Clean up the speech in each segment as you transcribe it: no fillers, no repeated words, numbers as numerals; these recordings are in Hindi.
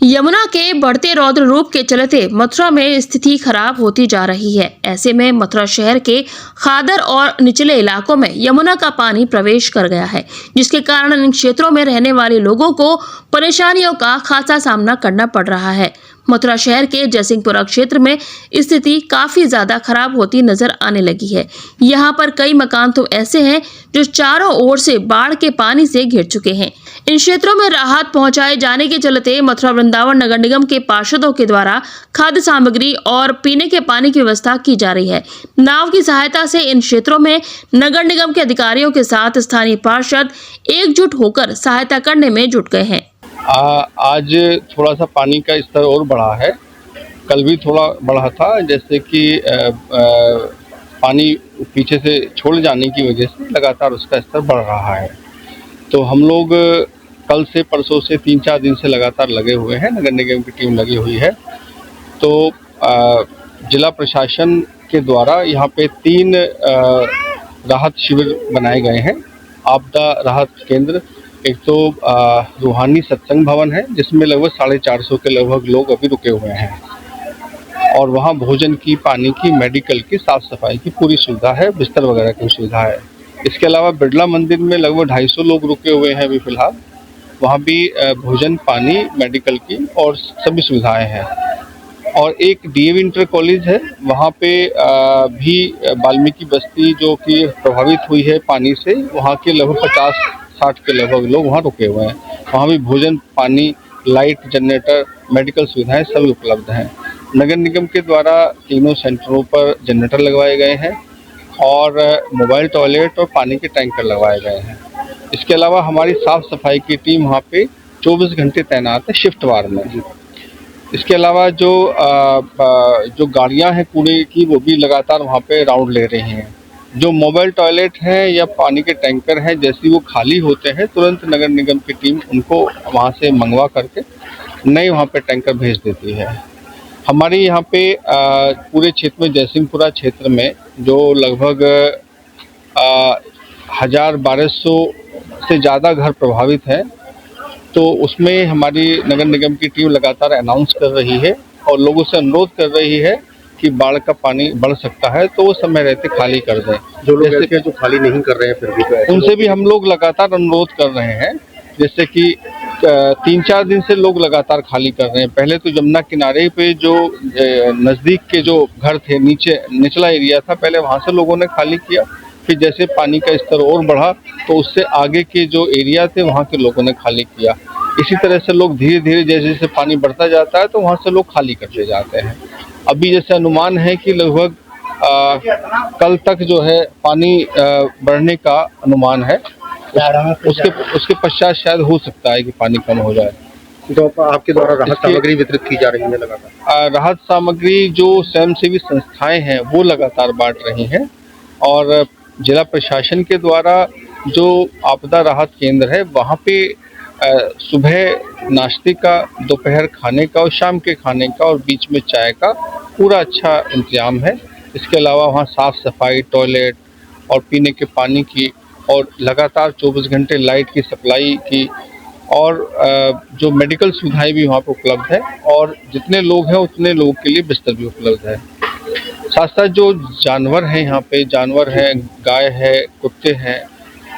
यमुना के बढ़ते रौद्र रूप के चलते मथुरा में स्थिति खराब होती जा रही है। ऐसे में मथुरा शहर के खादर और निचले इलाकों में यमुना का पानी प्रवेश कर गया है, जिसके कारण इन क्षेत्रों में रहने वाले लोगों को परेशानियों का खासा सामना करना पड़ रहा है। मथुरा शहर के जयसिंहपुरा क्षेत्र में स्थिति काफी ज्यादा खराब होती नजर आने लगी है। यहाँ पर कई मकान तो ऐसे हैं जो चारों ओर से बाढ़ के पानी से घिर चुके हैं। इन क्षेत्रों में राहत पहुंचाए जाने के चलते मथुरा वृंदावन नगर निगम के पार्षदों के द्वारा खाद्य सामग्री और पीने के पानी की व्यवस्था की जा रही है। नाव की सहायता से इन क्षेत्रों में नगर निगम के अधिकारियों के साथ स्थानीय पार्षद एकजुट होकर सहायता करने में जुट गए हैं। आज थोड़ा सा पानी का स्तर और बढ़ा है। कल भी थोड़ा बढ़ा था, जैसे कि पानी पीछे से छोड़ जाने की वजह से लगातार उसका स्तर बढ़ रहा है। तो हम लोग कल से परसों से 3-4 दिन से लगातार लगे हुए हैं, नगर निगम की टीम लगी हुई है। तो जिला प्रशासन के द्वारा यहाँ पे 3 राहत शिविर बनाए गए हैं। आपदा राहत केंद्र, एक तो रूहानी सत्संग भवन है जिसमें लगभग 450 के लगभग लोग अभी रुके हुए हैं, और वहाँ भोजन की, पानी की, मेडिकल की, साफ सफाई की पूरी सुविधा है, बिस्तर वगैरह की सुविधा है। इसके अलावा बिरला मंदिर में लगभग 250 लोग रुके हुए हैं अभी फिलहाल, वहाँ भी भोजन, पानी, मेडिकल की और सभी सुविधाएं हैं। और एक डीएवी इंटर कॉलेज है, वहाँ पे भी वाल्मीकि बस्ती जो कि प्रभावित हुई है पानी से, वहाँ के लगभग 50-60 के लगभग लोग वहाँ रुके हुए हैं। वहाँ भी भोजन, पानी, लाइट, जनरेटर, मेडिकल सुविधाएं सभी उपलब्ध हैं। नगर निगम के द्वारा तीनों सेंटरों पर जनरेटर लगवाए गए हैं और मोबाइल टॉयलेट और पानी के टैंकर लगवाए गए हैं। इसके अलावा हमारी साफ सफाई की टीम वहाँ पे 24 घंटे तैनात है शिफ्टवार में। इसके अलावा जो गाड़ियाँ हैं कूड़े की, वो भी लगातार वहाँ पे राउंड ले रही हैं। जो मोबाइल टॉयलेट हैं या पानी के टैंकर हैं, जैसे वो खाली होते हैं तुरंत नगर निगम की टीम उनको वहाँ से मंगवा करके नए वहाँ पे टैंकर भेज देती है। हमारे यहाँ पे पूरे क्षेत्र में, जयसिंहपुरा क्षेत्र में जो लगभग 1200 से ज़्यादा घर प्रभावित हैं, तो उसमें हमारी नगर निगम की टीम लगातार अनाउंस कर रही है और लोगों से अनुरोध कर रही है कि बाढ़ का पानी बढ़ सकता है तो वो समय रहते खाली कर दें। जो लोग ऐसे हैं जो खाली नहीं कर रहे हैं फिर भी तो उनसे भी हम लोग लगातार अनुरोध कर रहे हैं, जैसे कि 3-4 दिन से लोग लगातार खाली कर रहे हैं। पहले तो यमुना किनारे पे जो नज़दीक के जो घर थे, निचला एरिया था, पहले वहाँ से लोगों ने खाली किया। फिर जैसे पानी का स्तर और बढ़ा तो उससे आगे के जो एरिया थे वहाँ के लोगों ने खाली किया। इसी तरह से लोग धीरे धीरे जैसे जैसे पानी बढ़ता जाता है तो वहाँ से लोग खाली करते जाते हैं। अभी जैसे अनुमान है कि लगभग कल तक जो है पानी बढ़ने का अनुमान है, उसके पश्चात शायद हो सकता है कि पानी कम हो जाए। तो आपके द्वारा राहत सामग्री वितरित की जा रही है लगातार? राहत सामग्री जो स्वयंसेवी संस्थाएं हैं वो लगातार बांट रही हैं, और जिला प्रशासन के द्वारा जो आपदा राहत केंद्र है वहाँ पे सुबह नाश्ते का, दोपहर खाने का और शाम के खाने का और बीच में चाय का पूरा अच्छा इंतजाम है। इसके अलावा वहाँ साफ सफाई, टॉयलेट और पीने के पानी की, और लगातार 24 घंटे लाइट की सप्लाई की, और जो मेडिकल सुविधाएं भी वहाँ पर उपलब्ध है, और जितने लोग हैं उतने लोगों के लिए बिस्तर भी उपलब्ध है। साथ साथ जो जानवर हैं यहाँ पे, जानवर हैं, गाय है, कुत्ते हैं,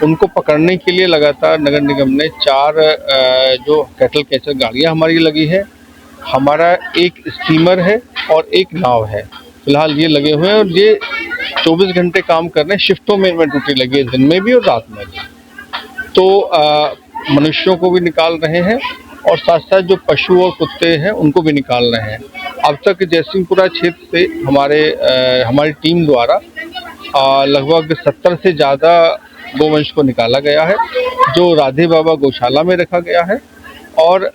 उनको पकड़ने के लिए लगातार नगर निगम ने 4 जो कैटल कैचर गाड़ियाँ हमारी लगी है, हमारा एक स्टीमर है और एक नाव है, फिलहाल ये लगे हुए हैं, और ये 24 घंटे काम कर रहे हैं। शिफ्टों में इनमें ड्यूटी लगी है, दिन में भी और रात में भी। तो मनुष्यों को भी निकाल रहे हैं और साथ साथ जो पशु और कुत्ते हैं उनको भी निकाल रहे हैं। अब तक जयसिंहपुरा क्षेत्र से हमारी टीम द्वारा लगभग 70 से ज़्यादा गोवंश को निकाला गया है, जो राधे बाबा गौशाला में रखा गया है और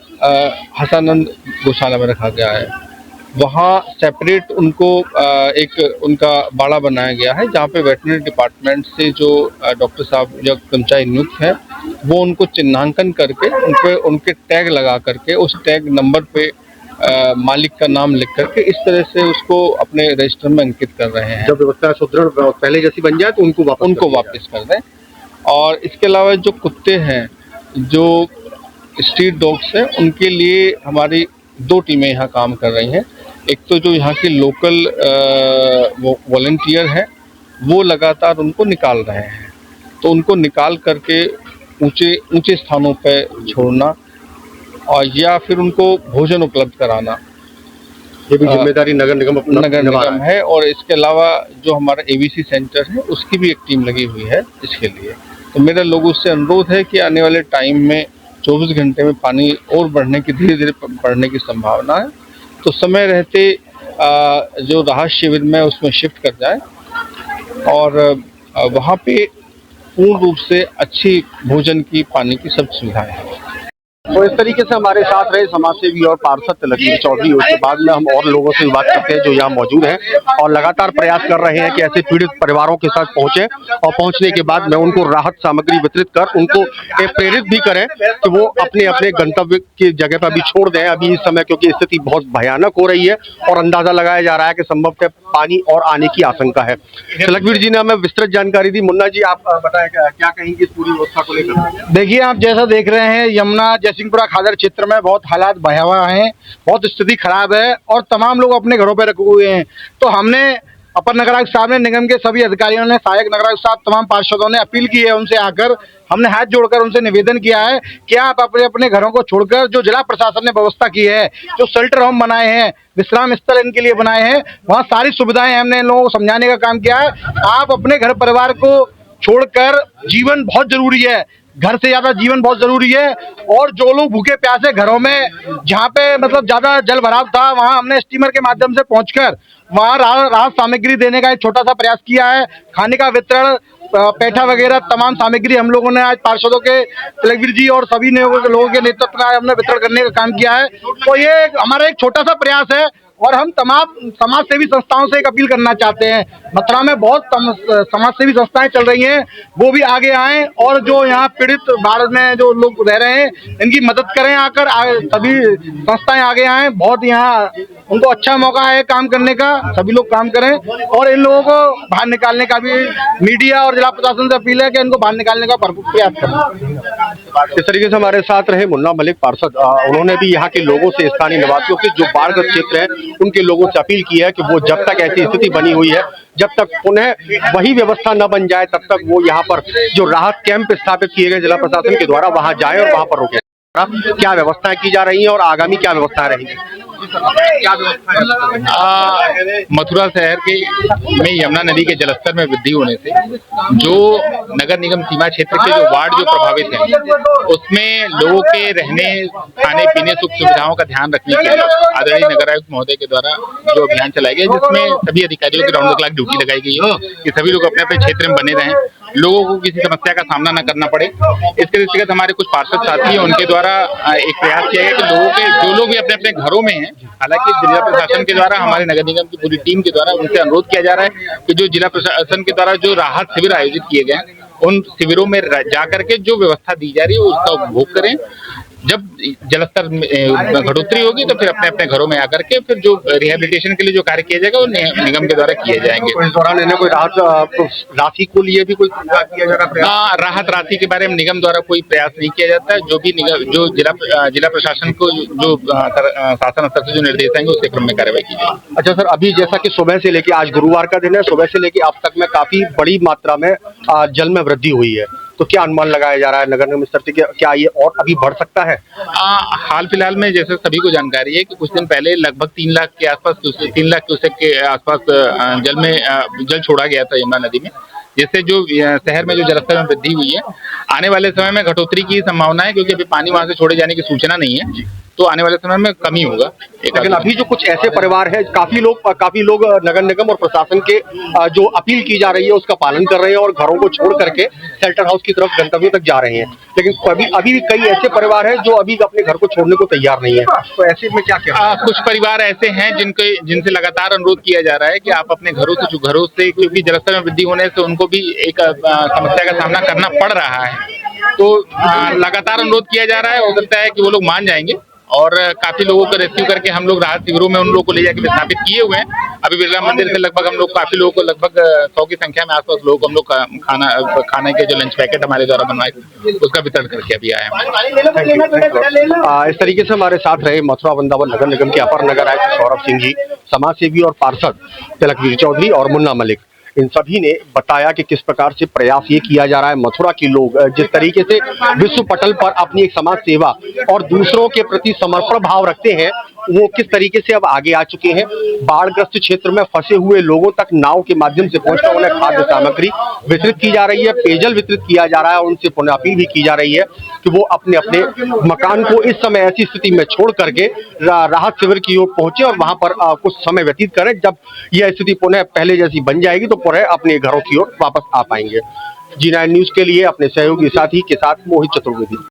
हसानंद गौशाला में रखा गया है। वहाँ सेपरेट उनको एक उनका बाड़ा बनाया गया है, जहाँ पे वेटरनरी डिपार्टमेंट से जो डॉक्टर साहब या कर्मचारी नियुक्त हैं वो उनको चिन्हांकन करके उनके टैग लगा करके, उस टैग नंबर पे मालिक का नाम लिख करके इस तरह से उसको अपने रजिस्टर में अंकित कर रहे हैं। जब व्यवस्था सुदृढ़ पहले जैसी बन जाए तो उनको वापस कर दें। और इसके अलावा जो कुत्ते हैं, जो स्ट्रीट डॉग्स हैं, उनके लिए हमारी दो टीमें यहाँ काम कर रही हैं। एक तो जो यहाँ के लोकल वॉलंटियर हैं वो लगातार उनको निकाल रहे हैं, तो उनको निकाल करके ऊंचे ऊंचे स्थानों पर छोड़ना और या फिर उनको भोजन उपलब्ध कराना, ये भी जिम्मेदारी नगर निगम है। और इसके अलावा जो हमारा एबीसी सेंटर है उसकी भी एक टीम लगी हुई है इसके लिए। तो मेरा लोगों से अनुरोध है कि आने वाले टाइम में 24 घंटे में पानी और बढ़ने की धीरे धीरे बढ़ने की संभावना है, तो समय रहते जो राहत शिविर में उसमें शिफ्ट कर जाए और वहाँ पे पूर्ण रूप से अच्छी भोजन की, पानी की सब सुविधाएं हैं। तो इस तरीके से हमारे साथ रहे समाजसेवी और पार्षद लखीमपुर चौधरी। उसके बाद में हम और लोगों से बात करते हैं जो यहाँ मौजूद हैं और लगातार प्रयास कर रहे हैं कि ऐसे पीड़ित परिवारों के साथ पहुंचे और पहुंचने के बाद में उनको राहत सामग्री वितरित कर उनको प्रेरित भी करें कि वो अपने अपने गंतव्य की जगह पर भी छोड़ दें अभी इस समय, क्योंकि स्थिति बहुत भयानक हो रही है और अंदाजा लगाया जा रहा है कि संभवतः पानी और आने की आशंका है। लखवीर जी ने हमें विस्तृत जानकारी दी। मुन्ना जी, आप बताएं क्या कहेंगे इस पूरी व्यवस्था को लेकर? देखिए, आप जैसा देख रहे हैं, यमुना जयसिंहपुरा खादर क्षेत्र में बहुत हालात भयावह हैं, बहुत स्थिति खराब है और तमाम लोग अपने घरों पर रखे हुए हैं। तो हमने अपर नगर आयुक्त साहब ने, निगम के सभी अधिकारियों ने, सहायक नगर आयुक्त साहब, तमाम पार्षदों ने अपील की है उनसे आकर, हमने हाथ जोड़कर उनसे निवेदन किया है कि आप अपने अपने घरों को छोड़कर जो जिला प्रशासन ने व्यवस्था की है, जो शेल्टर होम बनाए हैं, विश्राम स्थल इनके लिए बनाए हैं, वहाँ सारी सुविधाएं हमने इन लोगों को समझाने का काम किया है। आप अपने घर परिवार को छोड़कर, जीवन बहुत जरूरी है, घर से ज्यादा जीवन बहुत जरूरी है। और जो लोग भूखे प्यासे घरों में, जहाँ पे मतलब ज्यादा जल भराव था, वहाँ हमने स्टीमर के माध्यम से पहुंचकर वहाँ राहत सामग्री देने का एक छोटा सा प्रयास किया है। खाने का वितरण, पैठा वगैरह तमाम सामग्री हम लोगों ने आज पार्षदों के, लखवीर जी और सभी लोगों के नेतृत्व में हमने वितरण करने का काम किया है। तो ये हमारा एक छोटा सा प्रयास है और हम तमाम समाज सेवी संस्थाओं से एक अपील करना चाहते हैं। मथुरा में बहुत समाज सेवी संस्थाएं चल रही हैं, वो भी आगे आएं और जो यहाँ पीड़ित बाढ़ में जो लोग रह रहे हैं इनकी मदद करें। आकर सभी संस्थाएं आगे आएं, बहुत यहाँ उनको अच्छा मौका है काम करने का, सभी लोग काम करें और इन लोगों को बाहर निकालने का भी मीडिया और जिला प्रशासन से अपील है कि इनको बाहर निकालने का भरपूर प्रयास करें। इस तरीके से हमारे साथ रहे मुन्ना मलिक पार्षद। उन्होंने भी यहाँ के लोगों से, स्थानीय निवासियों के जो बाढ़ग्रस्त क्षेत्र है उनके लोगों से अपील की है कि वो जब तक ऐसी स्थिति बनी हुई है, जब तक पुनः वही व्यवस्था न बन जाए, तब तक वो यहाँ पर जो राहत कैंप स्थापित किए गए जिला प्रशासन के द्वारा वहाँ जाए और वहाँ पर रुके। क्या व्यवस्थाएं की जा रही हैं और आगामी क्या व्यवस्थाएं रहेंगी? मथुरा शहर के में यमुना नदी के जलस्तर में वृद्धि होने से जो नगर निगम सीमा क्षेत्र के जो वार्ड जो प्रभावित हैं उसमें लोगों के रहने, खाने पीने, सुख सुविधाओं का ध्यान रखने के लिए आदरणीय नगर आयुक्त महोदय के द्वारा जो अभियान चलाया गया, जिसमें सभी अधिकारियों की राउंड द क्लॉक ड्यूटी लगाई गई है कि सभी लोग अपने अपने क्षेत्र में बने रहें, लोगों को किसी समस्या का सामना न करना पड़े। इसके दृष्टिगत हमारे कुछ पार्षद साथी हैं, उनके द्वारा एक प्रयास किया गया कि लोगों के, जो लोग भी अपने अपने घरों में हैं, हालांकि जिला प्रशासन के द्वारा, हमारे नगर निगम की पूरी टीम के द्वारा उनसे अनुरोध किया जा रहा है कि जो जिला प्रशासन के द्वारा जो राहत शिविर आयोजित किए गए उन शिविरों में जाकर के जो व्यवस्था दी जा रही है उसका उपभोग करें। जब जलस्तर घटोतरी होगी तो फिर अपने अपने घरों में आकर के फिर जो रिहेबिलिटेशन के लिए जो कार्य किया जाएगा वो निगम के द्वारा किए जाएंगे। इस दौरान इन्हें कोई राहत राशि को लिए भी कोई किया जा रहा है? राहत राशि के बारे में निगम द्वारा कोई प्रयास नहीं किया जाता है। जो भी निगम, जो जिला प्रशासन को जो शासन स्तर से जो निर्देश आएंगे उसके क्रम में कार्रवाई की जाएगी। अच्छा सर, अभी जैसा कि सुबह से लेके, आज गुरुवार का दिन है, सुबह से लेके अब तक में काफी बड़ी मात्रा में जल में वृद्धि हुई है, तो क्या अनुमान लगाया जा रहा है नगर निगम स्तर से, क्या ये और अभी बढ़ सकता है? हाल फिलहाल में जैसे सभी को जानकारी है कि कुछ दिन पहले लगभग 3 लाख के आसपास, 3 लाख क्यूसेक के आसपास जल छोड़ा गया था यमुना नदी में, जिससे जो शहर में जो जलस्तर में वृद्धि हुई है, आने वाले समय में घटोतरी की संभावना है, क्योंकि अभी पानी वहां से छोड़े जाने की सूचना नहीं है, तो आने वाले समय में कमी होगा। लेकिन अभी जो कुछ ऐसे परिवार हैं, काफी लोग नगर निगम और प्रशासन के जो अपील की जा रही है उसका पालन कर रहे हैं और घरों को छोड़ करके शेल्टर हाउस की तरफ गंतव्यों तक जा रहे हैं, लेकिन अभी भी कई ऐसे परिवार हैं जो अभी अपने घर को छोड़ने को तैयार नहीं है, तो ऐसे में क्या कुछ परिवार ऐसे हैं जिनसे लगातार अनुरोध किया जा रहा है कि आप अपने घरों से, क्योंकि जलस्तर में वृद्धि होने से उनको भी एक समस्या का सामना करना पड़ रहा है, तो लगातार अनुरोध किया जा रहा है। हो सकता है कि वो लोग मान जाएंगे और काफी लोगों को रेस्क्यू करके हम लोग राहत शिविरों में उन लोगों को ले जाकर विस्थापित किए हुए हैं। अभी बिरला मंदिर से लगभग हम लोग काफी लोगों को लगभग 100 की संख्या में आसपास लोगों को हम लोग खाने के जो लंच पैकेट हमारे द्वारा बनवाए थे उसका वितरण करके अभी आए हैं। इस तरीके से हमारे साथ रहे मथुरा वृंदावन नगर निगम के अपर नगर आयुक्त सौरभ सिंह जी, समाज सेवी और पार्षद तिलकवीर चौधरी और मुन्ना मलिक। इन सभी ने बताया कि किस प्रकार से प्रयास ये किया जा रहा है। मथुरा के लोग जिस तरीके से विश्व पटल पर अपनी एक समाज सेवा और दूसरों के प्रति समर्पण भाव रखते हैं, वो किस तरीके से अब आगे आ चुके हैं। बाढ़ग्रस्त क्षेत्र में फंसे हुए लोगों तक नाव के माध्यम से पहुंचकर उन्हें खाद्य सामग्री वितरित की जा रही है, पेयजल वितरित किया जा रहा है और उनसे पुनः अपील भी की जा रही है कि वो अपने अपने मकान को इस समय ऐसी स्थिति में छोड़ करके राहत शिविर की ओर पहुंचे और वहां पर कुछ समय व्यतीत करें। जब यह स्थिति पुनः पहले जैसी बन जाएगी तो पुनः अपने घरों की ओर वापस आ पाएंगे। G9 न्यूज के लिए अपने सहयोगी साथी के साथ मोहित चतुर्वेदी।